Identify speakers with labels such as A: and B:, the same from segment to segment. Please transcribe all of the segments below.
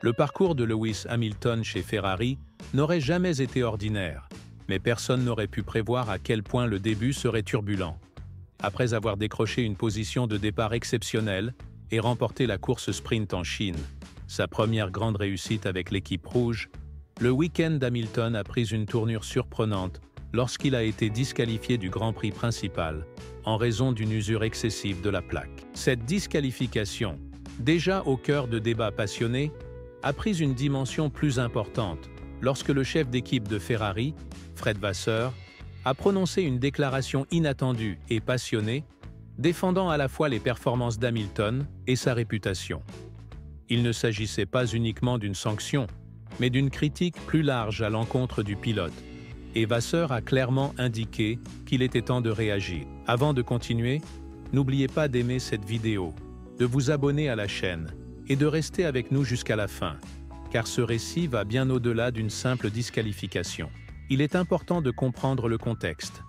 A: Le parcours de Lewis Hamilton chez Ferrari n'aurait jamais été ordinaire, mais personne n'aurait pu prévoir à quel point le début serait turbulent. Après avoir décroché une position de départ exceptionnelle et remporté la course sprint en Chine, sa première grande réussite avec l'équipe rouge, le week-end d'Hamilton a pris une tournure surprenante lorsqu'il a été disqualifié du Grand Prix principal en raison d'une usure excessive de la plaque. Cette disqualification, déjà au cœur de débats passionnés, a pris une dimension plus importante lorsque le chef d'équipe de Ferrari, Fred Vasseur, a prononcé une déclaration inattendue et passionnée, défendant à la fois les performances d'Hamilton et sa réputation. Il ne s'agissait pas uniquement d'une sanction, mais d'une critique plus large à l'encontre du pilote, et Vasseur a clairement indiqué qu'il était temps de réagir. Avant de continuer, n'oubliez pas d'aimer cette vidéo, de vous abonner à la chaîne et de rester avec nous jusqu'à la fin, car ce récit va bien au-delà d'une simple disqualification. Il est important de comprendre le contexte.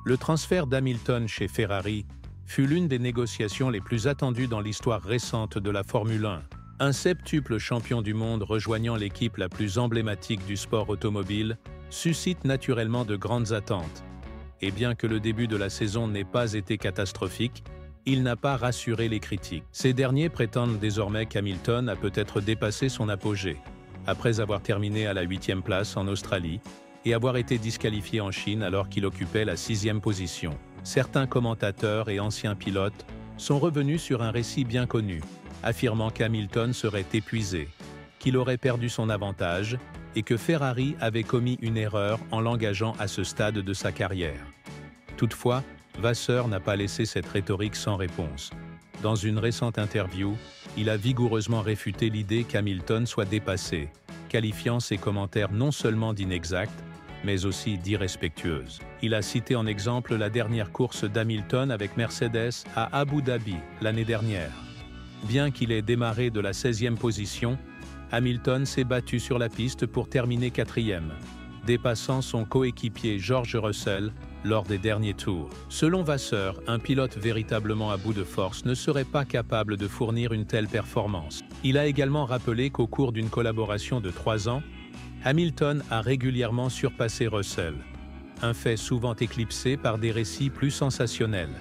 A: Le transfert d'Hamilton chez Ferrari fut l'une des négociations les plus attendues dans l'histoire récente de la Formule 1. Un septuple champion du monde rejoignant l'équipe la plus emblématique du sport automobile suscite naturellement de grandes attentes. Et bien que le début de la saison n'ait pas été catastrophique, il n'a pas rassuré les critiques. Ces derniers prétendent désormais qu'Hamilton a peut-être dépassé son apogée, après avoir terminé à la 8e place en Australie et avoir été disqualifié en Chine alors qu'il occupait la 6e position. Certains commentateurs et anciens pilotes sont revenus sur un récit bien connu, affirmant qu'Hamilton serait épuisé, qu'il aurait perdu son avantage et que Ferrari avait commis une erreur en l'engageant à ce stade de sa carrière. Toutefois, Vasseur n'a pas laissé cette rhétorique sans réponse. Dans une récente interview, il a vigoureusement réfuté l'idée qu'Hamilton soit dépassé, qualifiant ses commentaires non seulement d'inexacts, mais aussi d'irrespectueuses. Il a cité en exemple la dernière course d'Hamilton avec Mercedes à Abu Dhabi l'année dernière. Bien qu'il ait démarré de la 16e position, Hamilton s'est battu sur la piste pour terminer 4e, dépassant son coéquipier George Russell lors des derniers tours. Selon Vasseur, un pilote véritablement à bout de force ne serait pas capable de fournir une telle performance. Il a également rappelé qu'au cours d'une collaboration de 3 ans, Hamilton a régulièrement surpassé Russell, un fait souvent éclipsé par des récits plus sensationnels.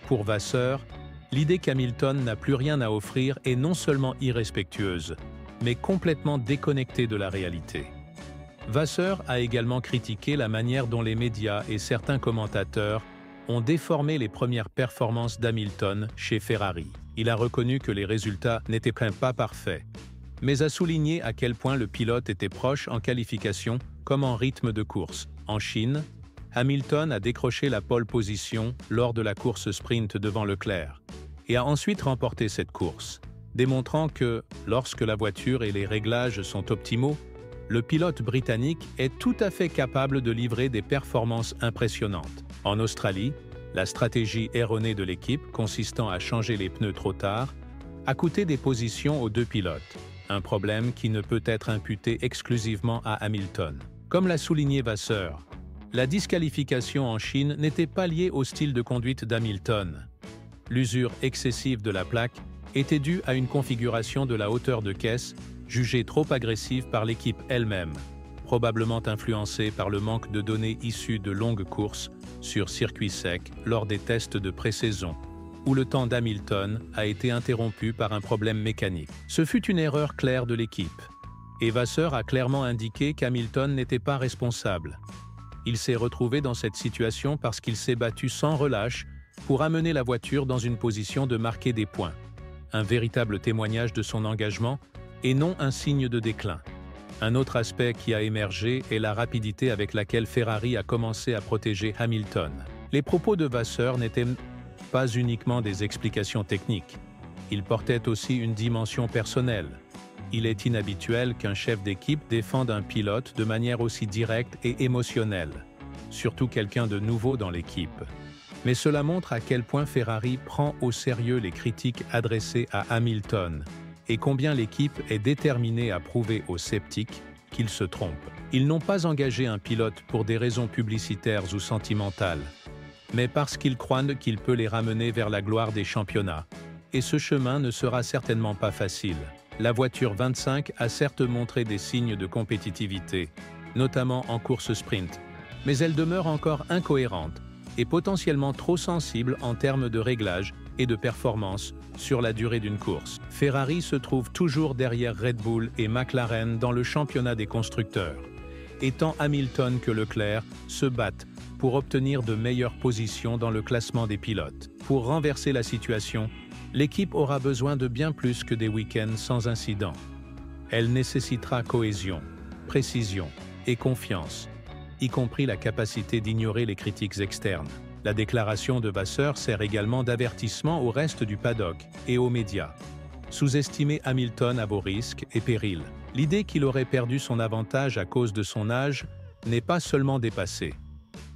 A: Pour Vasseur, l'idée qu'Hamilton n'a plus rien à offrir est non seulement irrespectueuse, mais complètement déconnectée de la réalité. Vasseur a également critiqué la manière dont les médias et certains commentateurs ont déformé les premières performances d'Hamilton chez Ferrari. Il a reconnu que les résultats n'étaient pas parfaits, mais a souligné à quel point le pilote était proche en qualification comme en rythme de course. En Chine, Hamilton a décroché la pole position lors de la course sprint devant Leclerc et a ensuite remporté cette course, démontrant que, lorsque la voiture et les réglages sont optimaux, le pilote britannique est tout à fait capable de livrer des performances impressionnantes. En Australie, la stratégie erronée de l'équipe, consistant à changer les pneus trop tard, a coûté des positions aux deux pilotes, un problème qui ne peut être imputé exclusivement à Hamilton. Comme l'a souligné Vasseur, la disqualification en Chine n'était pas liée au style de conduite d'Hamilton. L'usure excessive de la plaque était due à une configuration de la hauteur de caisse jugée trop agressive par l'équipe elle-même, probablement influencée par le manque de données issues de longues courses sur circuit sec lors des tests de pré-saison, où le temps d'Hamilton a été interrompu par un problème mécanique. Ce fut une erreur claire de l'équipe, et Vasseur a clairement indiqué qu'Hamilton n'était pas responsable. Il s'est retrouvé dans cette situation parce qu'il s'est battu sans relâche pour amener la voiture dans une position de marquer des points, un véritable témoignage de son engagement et non un signe de déclin. Un autre aspect qui a émergé est la rapidité avec laquelle Ferrari a commencé à protéger Hamilton. Les propos de Vasseur n'étaient pas uniquement des explications techniques. Ils portaient aussi une dimension personnelle. Il est inhabituel qu'un chef d'équipe défende un pilote de manière aussi directe et émotionnelle, surtout quelqu'un de nouveau dans l'équipe. Mais cela montre à quel point Ferrari prend au sérieux les critiques adressées à Hamilton et combien l'équipe est déterminée à prouver aux sceptiques qu'ils se trompent. Ils n'ont pas engagé un pilote pour des raisons publicitaires ou sentimentales, mais parce qu'ils croient qu'il peut les ramener vers la gloire des championnats. Et ce chemin ne sera certainement pas facile. La voiture 25 a certes montré des signes de compétitivité, notamment en course sprint, mais elle demeure encore incohérente et potentiellement trop sensible en termes de réglage et de performance sur la durée d'une course. Ferrari se trouve toujours derrière Red Bull et McLaren dans le championnat des constructeurs, et tant Hamilton que Leclerc se battent pour obtenir de meilleures positions dans le classement des pilotes. Pour renverser la situation, l'équipe aura besoin de bien plus que des week-ends sans incident. Elle nécessitera cohésion, précision et confiance, y compris la capacité d'ignorer les critiques externes. La déclaration de Vasseur sert également d'avertissement au reste du paddock et aux médias. Sous-estimer Hamilton à vos risques et périls. L'idée qu'il aurait perdu son avantage à cause de son âge n'est pas seulement dépassée.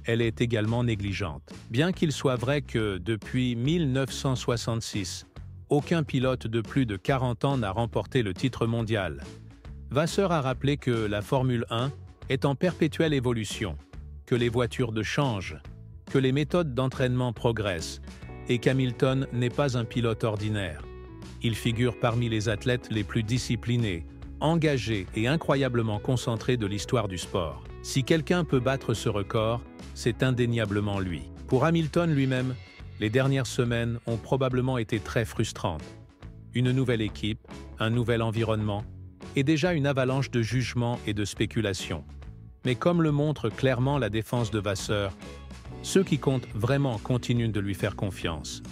A: Elle est également négligente. Bien qu'il soit vrai que, depuis 1966, aucun pilote de plus de 40 ans n'a remporté le titre mondial, Vasseur a rappelé que la Formule 1 est en perpétuelle évolution, que les voitures changent, que les méthodes d'entraînement progressent et qu'Hamilton n'est pas un pilote ordinaire. Il figure parmi les athlètes les plus disciplinés, engagés et incroyablement concentrés de l'histoire du sport. Si quelqu'un peut battre ce record, c'est indéniablement lui. Pour Hamilton lui-même, les dernières semaines ont probablement été très frustrantes. Une nouvelle équipe, un nouvel environnement et déjà une avalanche de jugements et de spéculations. Mais comme le montre clairement la défense de Vasseur, ceux qui comptent vraiment continuent de lui faire confiance.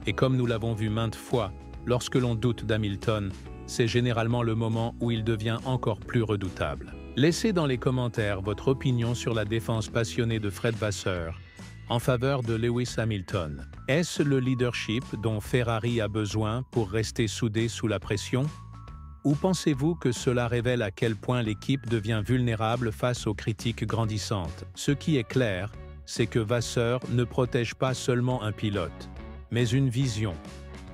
A: Et comme nous l'avons vu maintes fois, lorsque l'on doute d'Hamilton, c'est généralement le moment où il devient encore plus redoutable. Laissez dans les commentaires votre opinion sur la défense passionnée de Fred Vasseur en faveur de Lewis Hamilton. Est-ce le leadership dont Ferrari a besoin pour rester soudé sous la pression? Ou pensez-vous que cela révèle à quel point l'équipe devient vulnérable face aux critiques grandissantes? Ce qui est clair, c'est que Vasseur ne protège pas seulement un pilote, mais une vision,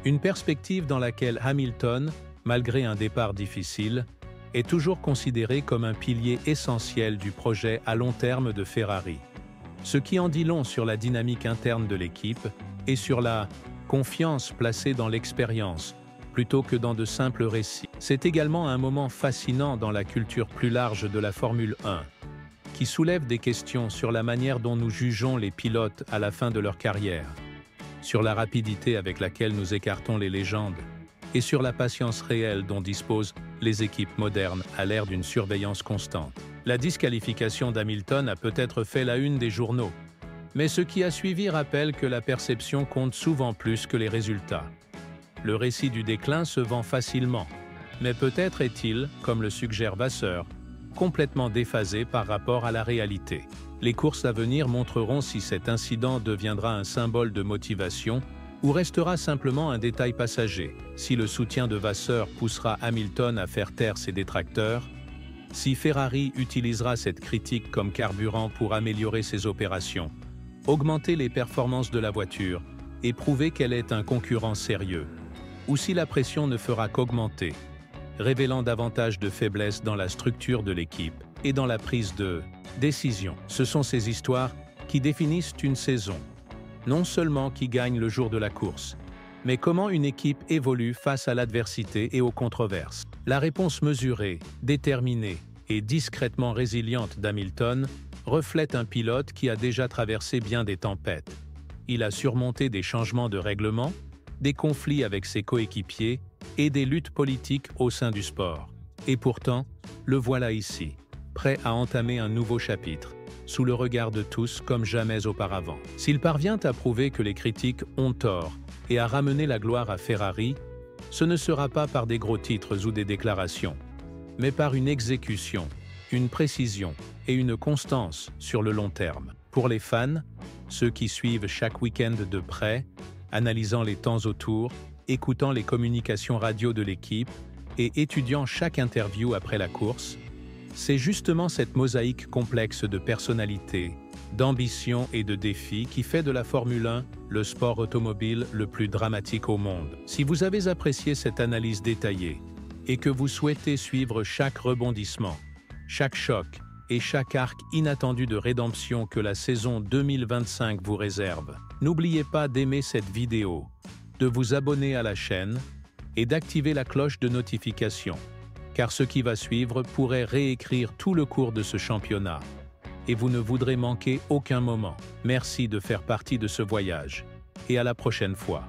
A: une perspective dans laquelle Hamilton, malgré un départ difficile, est toujours considéré comme un pilier essentiel du projet à long terme de Ferrari. Ce qui en dit long sur la dynamique interne de l'équipe et sur la confiance placée dans l'expérience, plutôt que dans de simples récits. C'est également un moment fascinant dans la culture plus large de la Formule 1, qui soulève des questions sur la manière dont nous jugeons les pilotes à la fin de leur carrière, sur la rapidité avec laquelle nous écartons les légendes, et sur la patience réelle dont disposent les équipes modernes à l'ère d'une surveillance constante. La disqualification d'Hamilton a peut-être fait la une des journaux, mais ce qui a suivi rappelle que la perception compte souvent plus que les résultats. Le récit du déclin se vend facilement, mais peut-être est-il, comme le suggère Vasseur, complètement déphasé par rapport à la réalité. Les courses à venir montreront si cet incident deviendra un symbole de motivation ou restera simplement un détail passager, si le soutien de Vasseur poussera Hamilton à faire taire ses détracteurs, si Ferrari utilisera cette critique comme carburant pour améliorer ses opérations, augmenter les performances de la voiture et prouver qu'elle est un concurrent sérieux, ou si la pression ne fera qu'augmenter, révélant davantage de faiblesse dans la structure de l'équipe et dans la prise de décision. Ce sont ces histoires qui définissent une saison, non seulement qui gagne le jour de la course, mais comment une équipe évolue face à l'adversité et aux controverses. La réponse mesurée, déterminée et discrètement résiliente d'Hamilton reflète un pilote qui a déjà traversé bien des tempêtes. Il a surmonté des changements de règlement, des conflits avec ses coéquipiers et des luttes politiques au sein du sport. Et pourtant, le voilà ici, prêt à entamer un nouveau chapitre, sous le regard de tous comme jamais auparavant. S'il parvient à prouver que les critiques ont tort et à ramener la gloire à Ferrari, ce ne sera pas par des gros titres ou des déclarations, mais par une exécution, une précision et une constance sur le long terme. Pour les fans, ceux qui suivent chaque week-end de près, analysant les temps autour, écoutant les communications radio de l'équipe et étudiant chaque interview après la course, c'est justement cette mosaïque complexe de personnalité, d'ambition et de défis qui fait de la Formule 1 le sport automobile le plus dramatique au monde. Si vous avez apprécié cette analyse détaillée et que vous souhaitez suivre chaque rebondissement, chaque choc et chaque arc inattendu de rédemption que la saison 2025 vous réserve, n'oubliez pas d'aimer cette vidéo, de vous abonner à la chaîne et d'activer la cloche de notification, car ce qui va suivre pourrait réécrire tout le cours de ce championnat. Et vous ne voudrez manquer aucun moment. Merci de faire partie de ce voyage. Et à la prochaine fois.